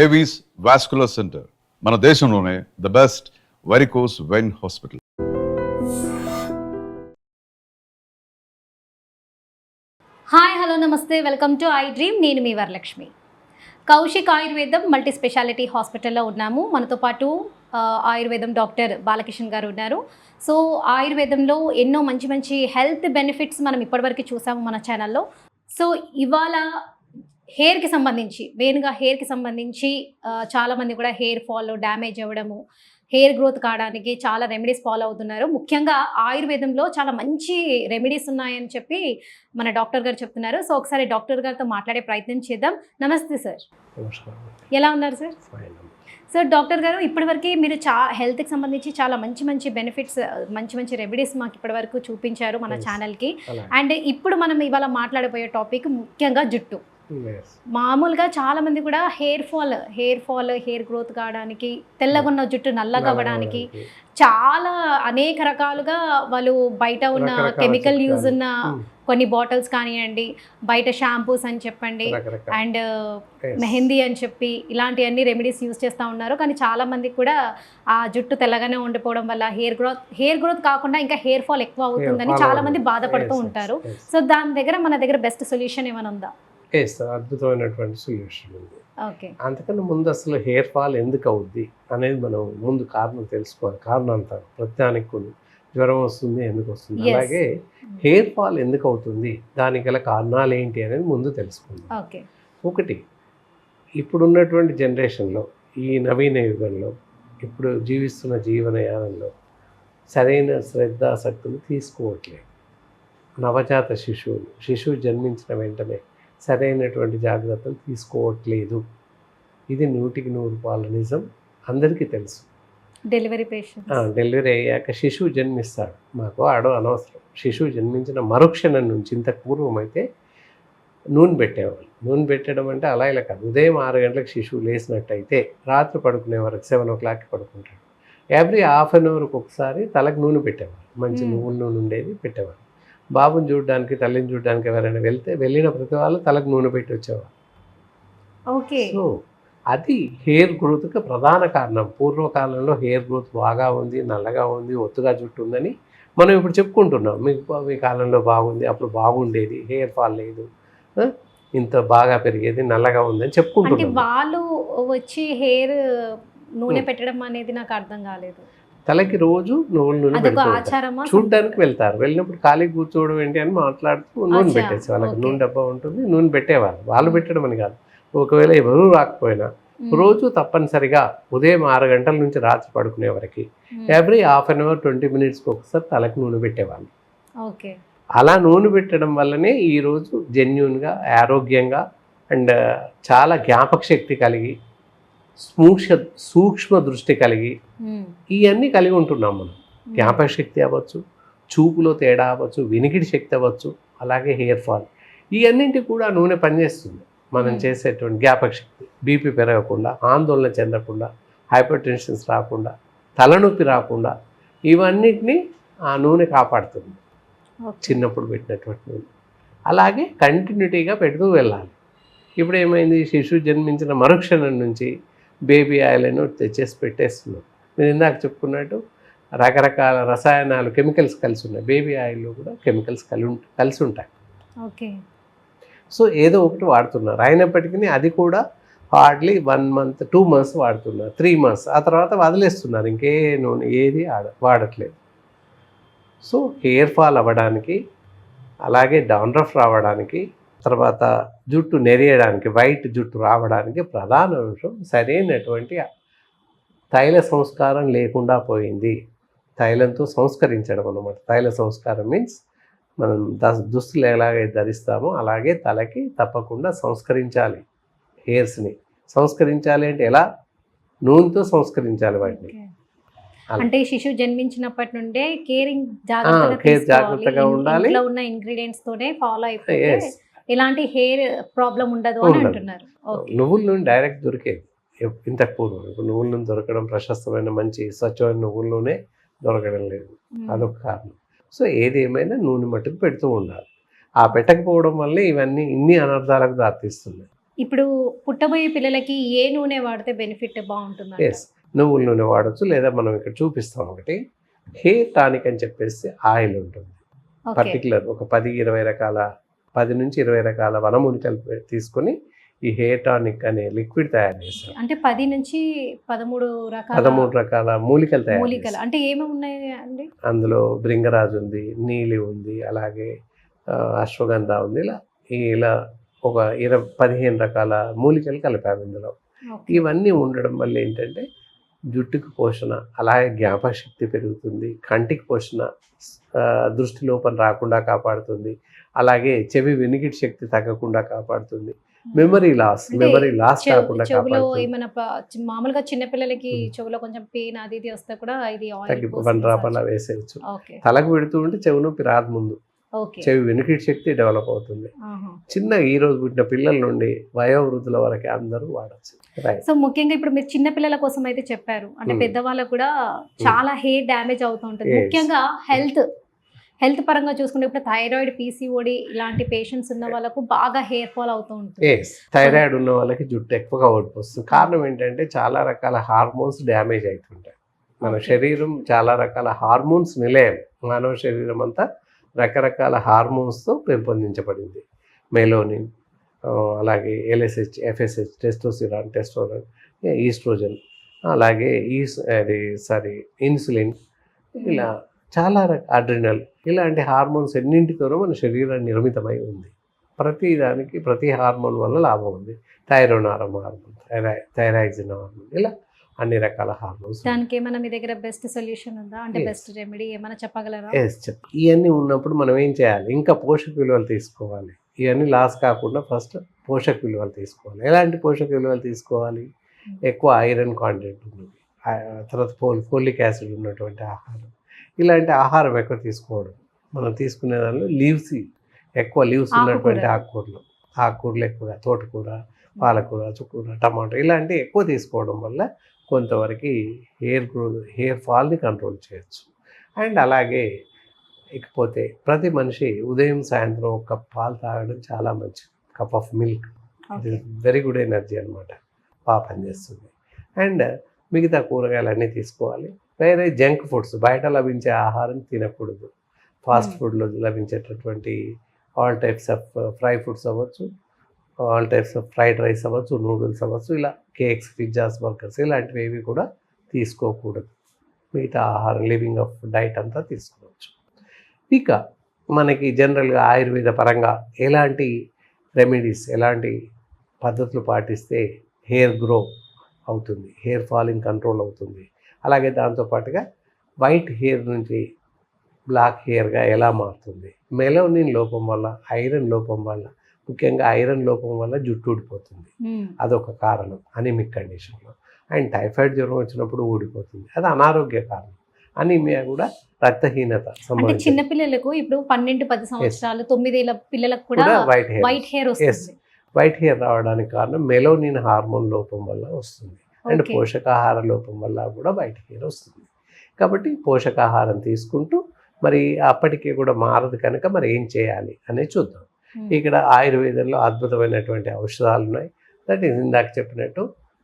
Avis vascular centre మన దేశంలోనే the best varicose vein hospital. Hi hello నమస్తే, welcome to I dream. నేను మీ వరలక్ష్మి. కౌశిక్ ఆయుర్వేదం మల్టీ స్పెషాలిటీ హాస్పిటల్లో ఉన్నాము. మనతో పాటు ఆయుర్వేదం డాక్టర్ బాలకిషన్ గారు ఉన్నారు. సో ఆయుర్వేదంలో ఎన్నో మంచి మంచి హెల్త్ బెనిఫిట్స్ మనం ఇప్పటివరకు చూసాము మన ఛానల్లో. సో ఇవాళ హెయిర్కి సంబంధించి, మెయిన్గా హెయిర్కి సంబంధించి చాలామంది కూడా హెయిర్ ఫాల్ డ్యామేజ్ అవ్వడము, హెయిర్ గ్రోత్ కావడానికి చాలా రెమెడీస్ ఫాలో అవుతున్నారు. ముఖ్యంగా ఆయుర్వేదంలో చాలా మంచి రెమెడీస్ ఉన్నాయని చెప్పి మన డాక్టర్ గారు చెప్తున్నారు. సో ఒకసారి డాక్టర్ గారితో మాట్లాడే ప్రయత్నం చేద్దాం. నమస్తే సార్. ఎలా ఉన్నారు సార్? సార్ డాక్టర్ గారు, ఇప్పటివరకు మీరు హెల్త్కి సంబంధించి చాలా మంచి మంచి బెనిఫిట్స్, మంచి మంచి రెమెడీస్ మాకు ఇప్పటివరకు చూపించారు మన ఛానల్కి. అండ్ ఇప్పుడు మనం ఇవాళ మాట్లాడబోయే టాపిక్ ముఖ్యంగా జుట్టు. మామూలుగా చాలా మంది కూడా హెయిర్ ఫాల్ హెయిర్ గ్రోత్ కావడానికి, తెల్లగున్న జుట్టు నల్లగా అవ్వడానికి చాలా అనేక రకాలుగా వాళ్ళు బయట ఉన్న కెమికల్ యూజ్ ఉన్న కొన్ని బాటిల్స్ కానివ్వండి, బయట షాంపూస్ అని చెప్పండి, అండ్ మెహందీ అని చెప్పి ఇలాంటివన్నీ రెమెడీస్ యూజ్ చేస్తూ ఉన్నారు. కానీ చాలా మందికి కూడా ఆ జుట్టు తెల్లగానే ఉండిపోవడం వల్ల హెయిర్ గ్రోత్ కాకుండా ఇంకా హెయిర్ ఫాల్ ఎక్కువ అవుతుందని చాలా మంది బాధపడుతూ ఉంటారు. సో దాని దగ్గర మన దగ్గర బెస్ట్ సొల్యూషన్ ఏమైనా ఉందా? అద్భుతమైనటువంటి సొల్యూషన్ ఉంది. అంతకన్నా ముందు అసలు హెయిర్ ఫాల్ ఎందుకు అవుద్ది అనేది మనం ముందు కారణం తెలుసుకోవాలి. కారణాంతరం ప్రతిదానికి కొన్ని జ్వరం వస్తుంది, ఎందుకు వస్తుంది, అలాగే హెయిర్ ఫాల్ ఎందుకు అవుతుంది, దానికి గల కారణాలు ఏంటి అనేది ముందు తెలుసుకుందాం. ఒకటి, ఇప్పుడున్నటువంటి జనరేషన్లో, ఈ నవీన యుగంలో, ఇప్పుడు జీవిస్తున్న జీవనయానంలో సరైన శ్రద్ధాశక్తులు తీసుకోవట్లేదు. నవజాత శిశువు జన్మించిన వెంటనే సరైనటువంటి జాగ్రత్తలు తీసుకోవట్లేదు. ఇది 100% నిజం, అందరికీ తెలుసు. డెలివరీ అయ్యాక శిశువు జన్మిస్తాడు, మాకు అనవసరం. శిశువు జన్మించిన మరుక్షణం నుంచి, ఇంతకు పూర్వం అయితే నూనె పెట్టేవాళ్ళు. నూనె పెట్టడం అంటే అలా ఇలా కాదు. ఉదయం 6 గంటలకు శిశువు లేచినట్టయితే రాత్రి పడుకునే వరకు 7 o'clockకి పడుకుంటాడు. ఎవ్రీ హాఫ్ అన్ అవర్కి ఒకసారి తలకు నూనె పెట్టేవాళ్ళు. మంచి నువ్వుల నూనె ఉండేది పెట్టేవాళ్ళు. బాబుని చూడడానికి, తల్లిని చూడడానికి ఎవరైనా వెళ్ళిన ప్రతి వాళ్ళు తలకు నూనె పెట్టి వచ్చేవారు. సో అది హెయిర్ గ్రోత్కి ప్రధాన కారణం. పూర్వకాలంలో హెయిర్ గ్రోత్ బాగా ఉంది, నల్లగా ఉంది, ఒత్తుగా జుట్టు ఉందని మనం ఇప్పుడు చెప్పుకుంటున్నాం. మీ కాలంలో బాగుంది, అప్పుడు బాగుండేది, హెయిర్ ఫాల్ లేదు, ఇంత బాగా పెరిగేది, నల్లగా ఉందని చెప్పుకుంటున్నాం. వాళ్ళు వచ్చి హెయిర్ నూనె పెట్టడం అనేది నాకు అర్థం కాలేదు. తలకి రోజు నువ్వుల నూనె పెడతారు, చూడడానికి వెళ్తారు. వెళ్ళినప్పుడు ఖాళీ కూర్చోవడం ఏంటి అని మాట్లాడుతూ నూనె పెట్టేసి, వాళ్ళకి నూనె డబ్బా ఉంటుంది, నూనె పెట్టేవాళ్ళు. వాళ్ళు పెట్టడం అని కాదు, ఒకవేళ ఎవరూ రాకపోయినా రోజు తప్పనిసరిగా ఉదయం 6 గంటల నుంచి రాత్రి పడుకునే వరకు ఎవ్రీ హాఫ్ అన్ అవర్ 20 minutesకి ఒకసారి తలకు నూనె పెట్టేవాళ్ళు. అలా నూనె పెట్టడం వల్లనే ఈరోజు జెన్యూన్గా, ఆరోగ్యంగా అండ్ చాలా జ్ఞాపక శక్తి కలిగి, సూక్ష్మ దృష్టి కలిగి, ఇవన్నీ కలిగి ఉంటున్నాం మనం. జ్ఞాపక శక్తి అవ్వచ్చు, చూపులో తేడా అవ్వచ్చు, వినికిడి శక్తి అవ్వచ్చు, అలాగే హెయిర్ ఫాల్, ఇవన్నింటి కూడా నూనె పనిచేస్తుంది. మనం చేసేటువంటి జ్ఞాపక శక్తి, బీపీ పెరగకుండా, ఆందోళన చెందకుండా, హైపర్ టెన్షన్స్ రాకుండా, తలనొప్పి రాకుండా, ఇవన్నిటిని ఆ నూనె కాపాడుతుంది. చిన్నప్పుడు పెట్టినటువంటి నూనె అలాగే కంటిన్యూటీగా పెడుతూ వెళ్ళాలి. ఇప్పుడు ఏమైంది, శిశువు జన్మించిన మరుక్షణం నుంచి బేబీ ఆయిల్ అని తెచ్చేసి పెట్టేస్తున్నాం. నేను ఇందాక చెప్పుకున్నట్టు రకరకాల రసాయనాలు, కెమికల్స్ కలిసి ఉన్నాయి. బేబీ ఆయిల్లో కూడా కెమికల్స్ కలిసి ఉంటాయి. సో ఏదో ఒకటి వాడుతున్నారు. అయినప్పటికీ అది కూడా హార్డ్లీ 1 month 2 months వాడుతున్నారు, 3 months, ఆ తర్వాత వదిలేస్తున్నారు. ఇంకే నూనె ఏది వాడట్లేదు. సో హెయిర్ ఫాల్ అవ్వడానికి, అలాగే డాండ్రఫ్ రావడానికి, తర్వాత జుట్టు నెరియడానికి, వైట్ జుట్టు రావడానికి ప్రధాన అంశం సరైనటువంటి తైల సంస్కారం లేకుండా పోయింది. తైలంతో సంస్కరించడం అన్నమాట. తైల సంస్కారం మీన్స్ మనం దుస్తులు ఎలాగైతే ధరిస్తామో అలాగే తలకి తప్పకుండా సంస్కరించాలి. హెయిర్స్ని సంస్కరించాలి అంటే ఎలా? నూనెతో సంస్కరించాలి వాటిని. అంటే శిశువు జన్మించినప్పటి నుండే జాగ్రత్తగా ఉండాలి. ఉన్న ఇంగ్రీడియంట్స్ తోనే ఫాలో అయిపోతే ఇలాంటి హెయిర్ ప్రాబ్లం ఉండదు అని అంటున్నారు. నువ్వుల నూనె డైరెక్ట్ దొరికేది ఇంతకు పూర్వం. ఇప్పుడు నువ్వుల నూనె దొరకడం, ప్రశస్తమైన మంచి స్వచ్ఛమైన నువ్వుల నూనె దొరకడం లేదు, అదొక కారణం. సో ఏది ఏమైనా నూనె మట్టుకు పెడుతూ ఉండాలి. ఆ పెట్టకపోవడం వల్లే ఇవన్నీ ఇన్ని అనర్థాలకు దారితీస్తున్నాయి. ఇప్పుడు పుట్టబోయే పిల్లలకి ఏ నూనె వాడితే బెనిఫిట్ బాగుంటుంది? ఎస్, నువ్వుల నూనె వాడచ్చు, లేదా మనం ఇక్కడ చూపిస్తాం ఒకటి హెయిర్ టానిక్ అని చెప్పేసి ఆయిల్ ఉంటుంది. పర్టికులర్ ఒక 10-20 రకాల 10 నుంచి 20 రకాల వనమూలికలు తీసుకొని ఈ హెయిర్ టానిక్ అనే లిక్విడ్ తయారు చేస్తారు. అంటే 10 నుంచి 13 రకాల మూలికలు తయారు మూలికలు అంటే ఏమేమి ఉన్నాయి అండి? అందులో భృంగరాజు ఉంది, నీలి ఉంది, అలాగే అశ్వగంధ ఉంది. ఇలా ఒక 15 రకాల మూలికలు కలిపాము ఇందులో. ఇవన్నీ ఉండడం వల్ల ఏంటంటే జుట్టుకు పోషణ, అలాగే జ్ఞాపకశక్తి పెరుగుతుంది, కంటికి పోషణ, దృష్టి లోపం రాకుండా కాపాడుతుంది, అలాగే చెవి వినికిడి శక్తి తగ్గకుండా కాపాడుతుంది, మెమరీ లాస్ కాకుండా కాపాడుతుంది. మామూలుగా చిన్నపిల్లలకి చెవులో కొంచెం పెయిన్ అది ఇది వస్తే కూడా ఇది వన్ డ్రాప్ అలా వేసేయచ్చు. తలకు పెడుతూ ఉంటే చెవి నొప్పి రాదు, ముందు చెవి వినికిడి శక్తి డెవలప్ అవుతుంది. చిన్న ఈ రోజు పుట్టిన పిల్లల నుండి వయోవృద్ధుల వరకు అందరూ వాడచ్చు. సో ముఖ్యంగా ఇప్పుడు మీరు చిన్న పిల్లల కోసం అయితే చెప్పారు, అంటే పెద్దవాళ్ళకు కూడా చాలా హెయిర్ డ్యామేజ్ అవుతూ ఉంటుంది. ముఖ్యంగా హెల్త్ పరంగా చూసుకుంటే ఇప్పుడు థైరాయిడ్, PCOD ఇలాంటి పేషెంట్స్ ఉన్న వాళ్ళకు బాగా హెయిర్ ఫాల్ అవుతూ ఉంటుంది. థైరాయిడ్ ఉన్న వాళ్ళకి జుట్టు ఎక్కువగా ఓడిపోతుంది. కారణం ఏంటంటే చాలా రకాల హార్మోన్స్ డ్యామేజ్ అవుతుంటాయి. మన శరీరం చాలా రకాల హార్మోన్స్ నిలయం. మానవ శరీరం అంతా రకరకాల హార్మోన్స్తో పెంపొందించబడింది. మెలోనిన్, అలాగే LSH, FSH, టెస్టోస్టిరాన్, ఈస్ట్రోజన్, అలాగే ఇన్సులిన్, ఇలా చాలా అడ్రినల్, ఇలాంటి హార్మోన్స్ ఎన్నింటితోనో మన శరీరం నిర్మితమై ఉంది. ప్రతి హార్మోన్ వల్ల లాభం ఉంది. థైరాయిడ్ హార్మోన్, థైరాక్సిన్ హార్మోన్, ఇలా అన్ని రకాల హార్మోన్స్. దానికి ఏమైనా మీ దగ్గర బెస్ట్ సొల్యూషన్ ఉందా? అంటే బెస్ట్ రెమెడీ ఏమైనా చెప్పగలరా? ఇవన్నీ ఉన్నప్పుడు మనం ఏం చేయాలి? ఇంకా పోషక విలువలు తీసుకోవాలి. ఇవన్నీ లాస్ కాకుండా ఫస్ట్ పోషక విలువలు తీసుకోవాలి. ఎలాంటి పోషక విలువలు తీసుకోవాలి? ఎక్కువ ఐరన్ కాంటెంట్ ఉన్నది, తర్వాత ఫోలిక్ యాసిడ్ ఉన్నటువంటి ఆహారం, ఇలాంటి ఆహారం ఎక్కువ తీసుకోవడం. మనం తీసుకునే దానిలో ఎక్కువ లీవ్స్ ఉన్నటువంటి ఆకుకూరలు ఎక్కువగా, తోటకూర, పాలకూర, చుక్కూర, టమాటో ఇలాంటివి ఎక్కువ తీసుకోవడం వల్ల కొంతవరకు హెయిర్ ఫాల్ని కంట్రోల్ చేయొచ్చు. అండ్ అలాగే ఇకపోతే ప్రతి మనిషి ఉదయం సాయంత్రం ఒక కప్ పాలు తాగడం చాలా మంచిది. కప్ ఆఫ్ మిల్క్, ఇది వెరీ గుడ్ ఎనర్జీ అనమాట, బాగా పనిచేస్తుంది. అండ్ మిగతా కూరగాయలన్నీ తీసుకోవాలి. వేరే జంక్ ఫుడ్స్, బయట లభించే ఆహారం తినకూడదు. ఫాస్ట్ ఫుడ్లో లభించేటటువంటి all types of fry foods అవ్వచ్చు, all types of fried rice అవ్వచ్చు, నూడిల్స్ అవ్వచ్చు, ఇలా కేక్స్, పిజ్జాస్, బర్గర్స్ ఇలాంటివి ఏవి కూడా తీసుకోకూడదు. మిగతా ఆహారం, లివింగ్ ఆఫ్ డైట్ అంతా తీసుకోవచ్చు. ఇక మనకి జనరల్గా ఆయుర్వేద పరంగా ఎలాంటి రెమెడీస్, ఎలాంటి పద్ధతులు పాటిస్తే హెయిర్ గ్రో అవుతుంది, హెయిర్ ఫాలింగ్ కంట్రోల్ అవుతుంది, అలాగే దాంతోపాటుగా వైట్ హెయిర్ నుంచి బ్లాక్ హెయిర్గా ఎలా మారుతుంది? మెలోనిన్ లోపం వల్ల, ఐరన్ లోపం వల్ల, ముఖ్యంగా ఐరన్ లోపం వల్ల జుట్టు ఊడిపోతుంది, అదొక కారణం అనీమిక్ కండిషన్లో. అండ్ టైఫాయిడ్ జ్వరం వచ్చినప్పుడు ఊడిపోతుంది, అది అనారోగ్య కారణం. అనీమియా కూడా రక్తహీనత సంబంధించి. చిన్నపిల్లలకు ఇప్పుడు 12-10 సంవత్సరాలు 9 ఏళ్ల పిల్లలకు కూడా వైట్ హెయిర్ వస్తుంది. వైట్ హెయిర్ రావడానికి కారణం మెలోనిన్ హార్మోన్ లోపం వల్ల వస్తుంది. అండ్ పోషకాహార లోపం వల్ల కూడా వైట్ హెయిర్ వస్తుంది. కాబట్టి పోషకాహారం తీసుకుంటూ మరి అప్పటికే కూడా మారదు కనుక మరి ఏం చేయాలి అనేది చూద్దాం. ఇక్కడ ఆయుర్వేదంలో అద్భుతమైనటువంటి ఔషధాలు ఉన్నాయి. దట్ ఈస్ ఇందాక చెప్పినట్టు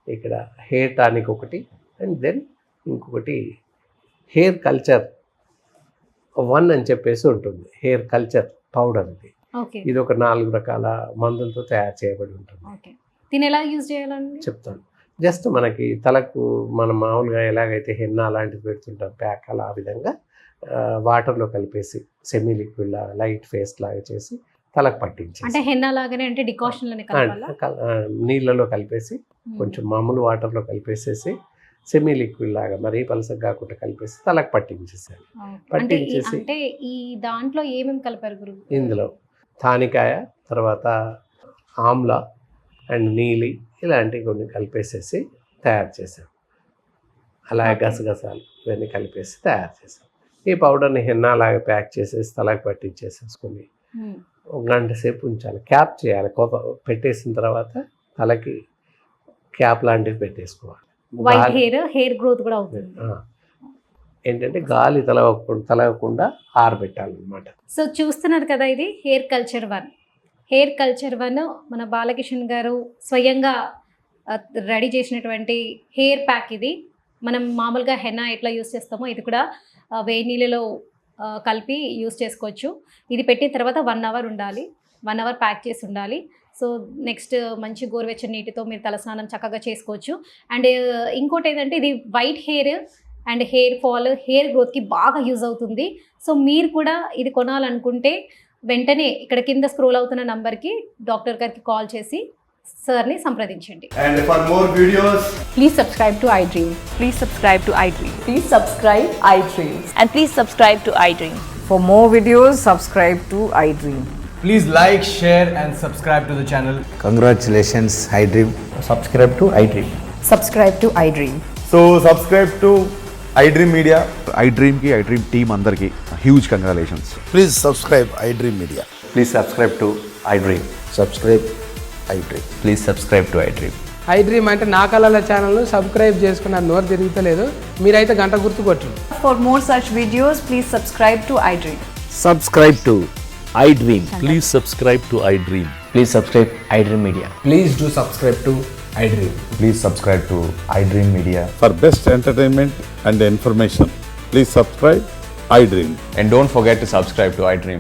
ఇక్కడ హెయిర్ టానిక్ ఒకటి, అండ్ దెన్ ఇంకొకటి హెయిర్ కల్చర్ 1 అని చెప్పేసి ఉంటుంది. హెయిర్ కల్చర్ పౌడర్ ఇది ఒక 4 రకాల మందులతో తయారు చేయబడి ఉంటుంది. దీన్ని ఎలా యూజ్ చేయాలండి చెప్తాను. జస్ట్ మనకి తలకు మనం మామూలుగా ఎలాగైతే హెన్నా అలాంటివి పెడుతుంటాం ప్యాక్, అలా ఆ విధంగా వాటర్లో కలిపేసి సెమీ లిక్విడ్ లాగా లైట్ ఫేస్ లాగా చేసి తలకు పట్టించి, అంటే హెన్నా లాగానే, అంటే డికాషన్లోనే నీళ్ళలో కలిపేసి కొంచెం మామూలు వాటర్లో కలిపేసేసి సెమీ లిక్విడ్ లాగా మరీ పలసగా కాకుండా కలిపేసి తలకు పట్టించేసాను. పట్టించేసి అంటే ఈ దాంట్లో ఏమేమి కలిపారు గురువు? ఇందులో తానికాయ, తర్వాత ఆమ్లా అండ్ నీలి ఇలాంటివి కొన్ని కలిపేసేసి తయారు చేసాం. అలాగే గసగసాలు ఇవన్నీ కలిపేసి తయారు చేసాం. ఈ పౌడర్ని హెన్నాలాగా ప్యాక్ చేసేసి తలకు పట్టించేసేసుకొని 1 గంట సేపు ఉంచాలి. క్యాప్ చేయాలి. పెట్టేసిన తర్వాత తలకి క్యాప్ లాంటివి పెట్టేసుకోవాలి. హెయిర్ గ్రోత్ కూడా అవుతుంది. ఏంటంటే గాలి తలగకుండా ఆరబెట్టాలన్నమాట. సో చూస్తున్నారు కదా, ఇది hair culture 1. Hair culture one మన బాలకిషన్ గారు స్వయంగా రెడీ చేసినటువంటి హెయిర్ ప్యాక్ ఇది. మనం మామూలుగా హెన్నా ఎట్లా యూస్ చేస్తామో ఇది కూడా వేడి నీళ్ళలో కలిపి యూస్ చేసుకోవచ్చు. ఇది పెట్టిన తర్వాత 1 అవర్ ఉండాలి, 1 అవర్ ప్యాక్ చేసి ఉండాలి. సో నెక్స్ట్ మంచి గోరువెచ్చని నీటితో మీరు తలస్నానం చక్కగా చేసుకోవచ్చు. అండ్ ఇంకోటి ఏంటంటే ఇది white hair and hair fall, hair గ్రోత్కి బాగా యూజ్ అవుతుంది. సో మీరు కూడా ఇది కొనాలనుకుంటే వెంటనే ఇక్కడ కింద స్క్రోల్ అవుతున్న నంబర్కి డాక్టర్ గారికి కాల్ చేసి సార్ని సంప్రదించండి. And for more videos, Please subscribe to iDream. Please subscribe to iDream. Please subscribe iDream. And please subscribe to iDream. For more videos, subscribe to iDream. please like, share, and subscribe to the channel. Congratulations, iDream. Subscribe to iDream. Subscribe to iDream. So subscribe to iDream Media. iDream ki iDream team andarki huge congratulations. Please subscribe iDream Media. Please subscribe to iDream. Subscribe iDream. Please subscribe to iDream. iDream అంటే నా కళల ఛానల్ను subscribe చేసుకున్న నోరు తిరుగుతలేదు, మీరైతే గంట గుర్తు కొట్టండి. For more such videos, please subscribe to iDream. Subscribe to iDream. Please subscribe to iDream. Please subscribe iDream Media. Please do subscribe to iDream. Please subscribe to iDream Media. For best entertainment and information, please subscribe iDream. And don't forget to subscribe to iDream.